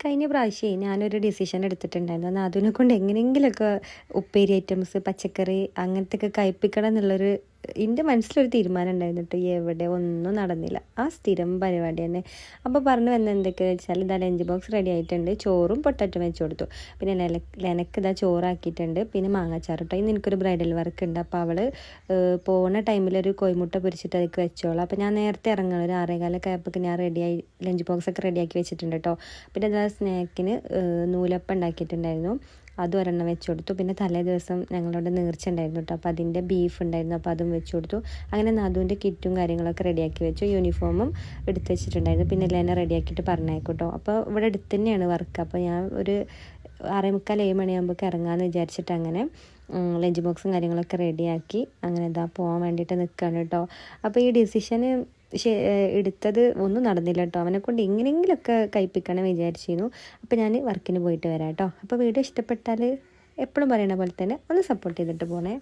കഴിഞ്ഞ പ്രാവശ്യമേ ഞാനൊരു ഡിസിഷൻ എടുത്തിട്ടുണ്ടായിരുന്നു. നാത്തൂനെ കൊണ്ട് എങ്ങനെയെങ്കിലുമൊക്കെ ഉപ്പേരി ഐറ്റംസ്, പച്ചക്കറി അങ്ങനത്തെയൊക്കെ കഴിപ്പിക്കണം എന്നുള്ളൊരു എൻ്റെ മനസ്സിലൊരു തീരുമാനം ഉണ്ടായിരുന്നു കേട്ടോ. എവിടെ ഒന്നും നടന്നില്ല. ആ സ്ഥിരം പരിപാടി തന്നെ. അപ്പോൾ പറഞ്ഞു വന്നത് എന്തൊക്കെയാണെന്ന് വെച്ചാൽ ഇതാ ലഞ്ച് ബോക്സ് റെഡി ആയിട്ടുണ്ട്. ചോറും പൊട്ടറ്റോ വെച്ച് കൊടുത്തു. പിന്നെ ലെനക്ക് ഇതാ ചോറാക്കിയിട്ടുണ്ട്. പിന്നെ മാങ്ങാച്ചാറ് കേട്ടോ. ഇന്ന് എനിക്കൊരു ബ്രൈഡൽ വർക്ക് ഉണ്ട്. അപ്പോൾ അവൾ പോകുന്ന ടൈമിലൊരു കോഴിമുട്ട പൊരിച്ചിട്ട് അതിലേക്ക് വെച്ചോളാം. അപ്പോൾ ഞാൻ നേരത്തെ ഇറങ്ങണം. ഒരു 6:15 ആയപ്പോൾ ഞാൻ റെഡിയായി ലഞ്ച് ബോക്സൊക്കെ റെഡിയാക്കി വെച്ചിട്ടുണ്ട് കേട്ടോ. പിന്നെ ഇതാ സ്നാക്കിന് നൂലപ്പം ഉണ്ടാക്കിയിട്ടുണ്ടായിരുന്നു. അതും ഒരെണ്ണം വെച്ച് കൊടുത്തു. പിന്നെ തലേ ദിവസം ഞങ്ങളോട് നേർച്ച ഉണ്ടായിരുന്നു കേട്ടോ. അപ്പോൾ അതിൻ്റെ ബീഫ് ഉണ്ടായിരുന്നു. അപ്പോൾ അതും വെച്ച് കൊടുത്തു. അങ്ങനെ നാദുവിൻ്റെ കിറ്റും കാര്യങ്ങളൊക്കെ റെഡിയാക്കി വെച്ചു. യൂണിഫോമും എടുത്ത് വെച്ചിട്ടുണ്ടായിരുന്നു. പിന്നെ എല്ലാം റെഡിയാക്കിയിട്ട് പറഞ്ഞേക്കും കേട്ടോ. അപ്പോൾ ഇവിടെ അടുത്ത് തന്നെയാണ് വർക്ക്. അപ്പോൾ ഞാൻ ഒരു 6:45 മണിയാകുമ്പോൾ ഇറങ്ങാമെന്ന് വിചാരിച്ചിട്ട് അങ്ങനെ ലഞ്ച് ബോക്സും കാര്യങ്ങളൊക്കെ റെഡിയാക്കി അങ്ങനെ ഇതാ പോകാൻ വേണ്ടിയിട്ട് നിൽക്കുകയാണ് കേട്ടോ. അപ്പോൾ ഈ ഡിസിഷന് എടുത്തത് ഒന്നും നടന്നില്ല കേട്ടോ. അവനെ കൊണ്ട് എങ്ങനെയെങ്കിലുമൊക്കെ കഴിപ്പിക്കണം വിചാരിച്ചിരുന്നു. അപ്പോൾ ഞാൻ വർക്കിന് പോയിട്ട് വരാം കേട്ടോ. അപ്പോൾ വീഡിയോ ഇഷ്ടപ്പെട്ടാൽ എപ്പോഴും പറയണ പോലെ തന്നെ ഒന്ന് സപ്പോർട്ട് ചെയ്തിട്ട് പോണേ.